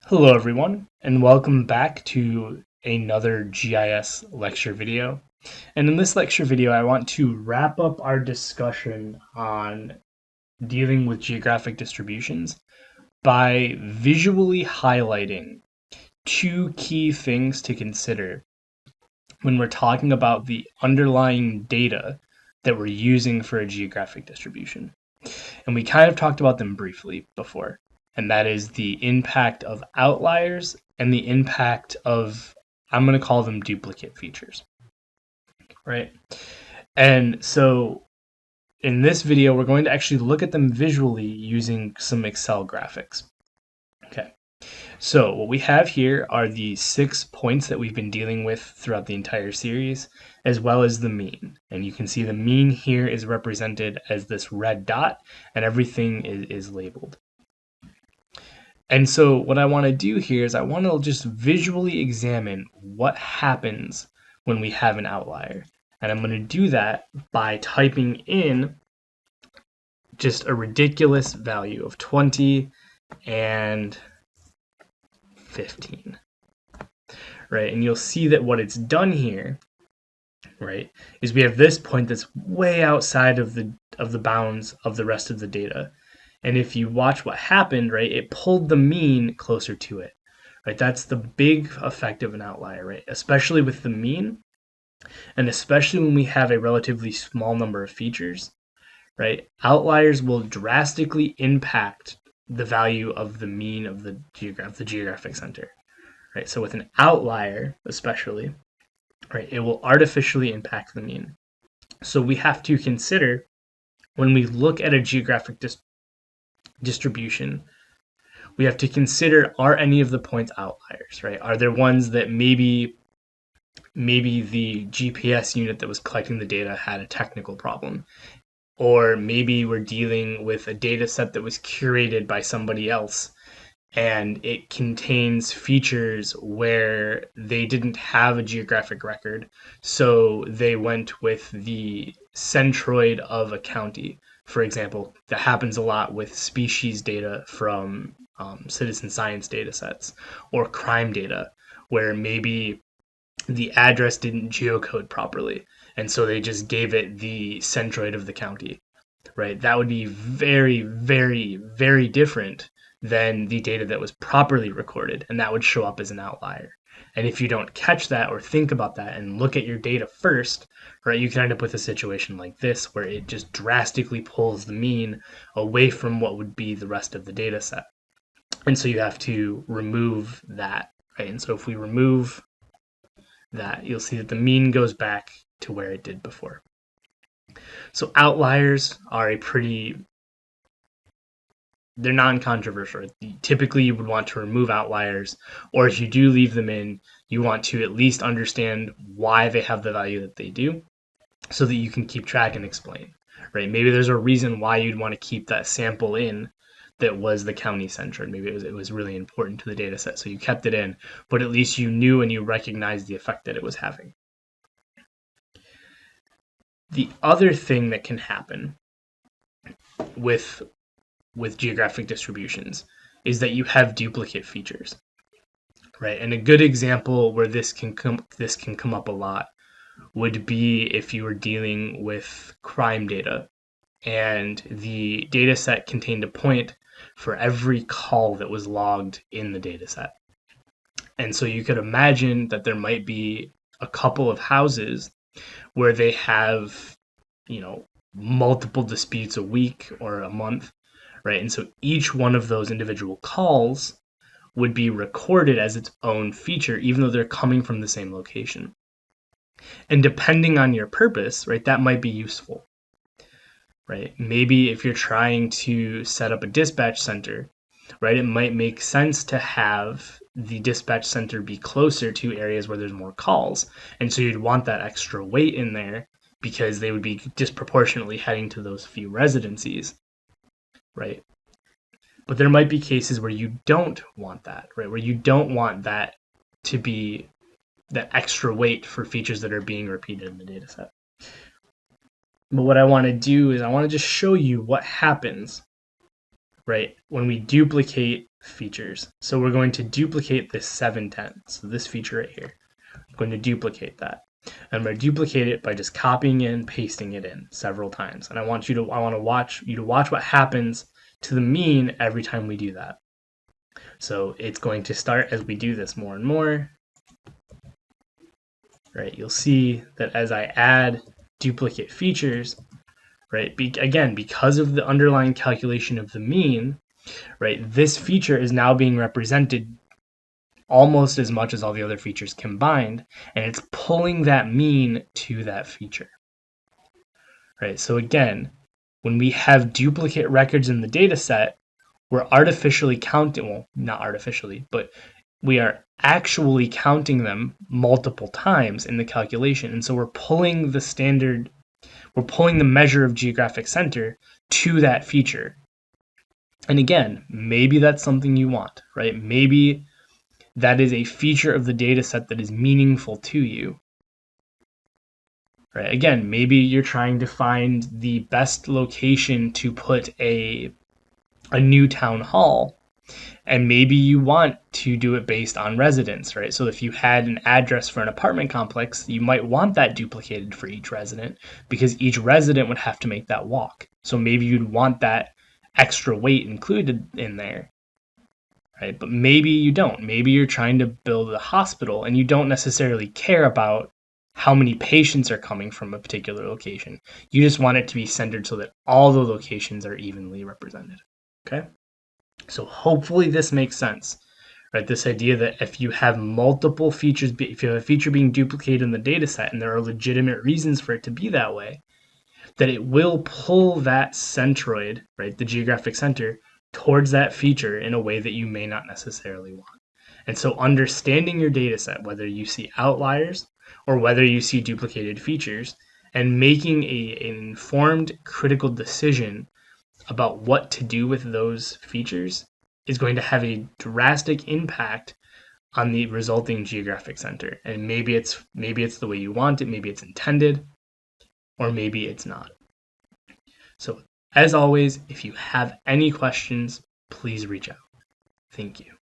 Hello everyone, and welcome back to another GIS lecture video. And in this lecture video, I want to wrap up our discussion on dealing with geographic distributions by visually highlighting two key things to consider when we're talking about the underlying data that we're using for a geographic distribution. And we kind of talked about them briefly before, and that is the impact of outliers and the impact of, I'm going to call them duplicate features, right? And so in this video, we're going to actually look at them visually using some Excel graphics. Okay, so what we have here are the 6 points that we've been dealing with throughout the entire series, as well as the mean. And you can see the mean here is represented as this red dot, and everything is labeled. And so what I want to do here is I want to just visually examine what happens when we have an outlier. And I'm going to do that by typing in just a ridiculous value of 20 and 15. Right? And you'll see that what it's done here, right, is we have this point that's way outside of the bounds of the rest of the data. And if you watch what happened, right, it pulled the mean closer to it, right? That's the big effect of an outlier, right? Especially with the mean, and especially when we have a relatively small number of features, right? Outliers will drastically impact the value of the mean of the geographic center, right? So with an outlier, especially, right, it will artificially impact the mean. So we have to consider when we look at a geographic distribution, we have to consider, are any of the points outliers, right? Are there ones that maybe the GPS unit that was collecting the data had a technical problem, or maybe we're dealing with a data set that was curated by somebody else and it contains features where they didn't have a geographic record, so they went with the centroid of a county. For example, that happens a lot with species data from citizen science data sets or crime data, where maybe the address didn't geocode properly, and so they just gave it the centroid of the county, right? That would be very, very, very different than the data that was properly recorded, and that would show up as an outlier. And if you don't catch that or think about that and look at your data first, right, you can end up with a situation like this where it just drastically pulls the mean away from what would be the rest of the data set. And so you have to remove that, right? And so if we remove that, you'll see that the mean goes back to where it did before. So outliers are they're non-controversial. Typically, you would want to remove outliers, or if you do leave them in, you want to at least understand why they have the value that they do, so that you can keep track and explain, right? Maybe there's a reason why you'd want to keep that sample in that was the county centered. Maybe it was really important to the data set, so you kept it in, but at least you knew and you recognized the effect that it was having. The other thing that can happen with geographic distributions is that you have duplicate features, right? And a good example where this can come up a lot would be if you were dealing with crime data and the data set contained a point for every call that was logged in the data set. And so you could imagine that there might be a couple of houses where they have, multiple disputes a week or a month, right? And so each one of those individual calls would be recorded as its own feature, even though they're coming from the same location. And depending on your purpose, right, that might be useful, right? Maybe if you're trying to set up a dispatch center, right, it might make sense to have the dispatch center be closer to areas where there's more calls. And so you'd want that extra weight in there because they would be disproportionately heading to those few residencies, right? But there might be cases where you don't want that, right? Where you don't want that to be that extra weight for features that are being repeated in the data set. But what I want to do is I want to just show you what happens, right, when we duplicate features. So we're going to duplicate this 710. So this feature right here. I'm going to duplicate that. And I'm going to duplicate it by just copying it and pasting it in several times. And I want you to watch what happens to the mean every time we do that. So it's going to start as we do this more and more. Right? You'll see that as I add duplicate features, right? Again, because of the underlying calculation of the mean, right? This feature is now being represented almost as much as all the other features combined, and it's pulling that mean to that feature. Right? So again, when we have duplicate records in the data set, we're artificially counting, well, not artificially, but we are actually counting them multiple times in the calculation. And so we're pulling the measure of geographic center to that feature. And again, maybe that's something you want, right? Maybe that is a feature of the data set that is meaningful to you. Right? Again, maybe you're trying to find the best location to put a new town hall, and maybe you want to do it based on residence, right? So if you had an address for an apartment complex, you might want that duplicated for each resident because each resident would have to make that walk. So maybe you'd want that extra weight included in there, right? But maybe you don't. Maybe you're trying to build a hospital and you don't necessarily care about how many patients are coming from a particular location. You just want it to be centered so that all the locations are evenly represented. Okay? So hopefully this makes sense, right? This idea that if you have multiple features, if you have a feature being duplicated in the data set and there are legitimate reasons for it to be that way, that it will pull that centroid, right, the geographic center, towards that feature in a way that you may not necessarily want. And so understanding your data set, whether you see outliers or whether you see duplicated features, and making an informed, critical decision about what to do with those features is going to have a drastic impact on the resulting geographic center. And maybe it's the way you want it, maybe it's intended, or maybe it's not. So as always, if you have any questions, please reach out. Thank you.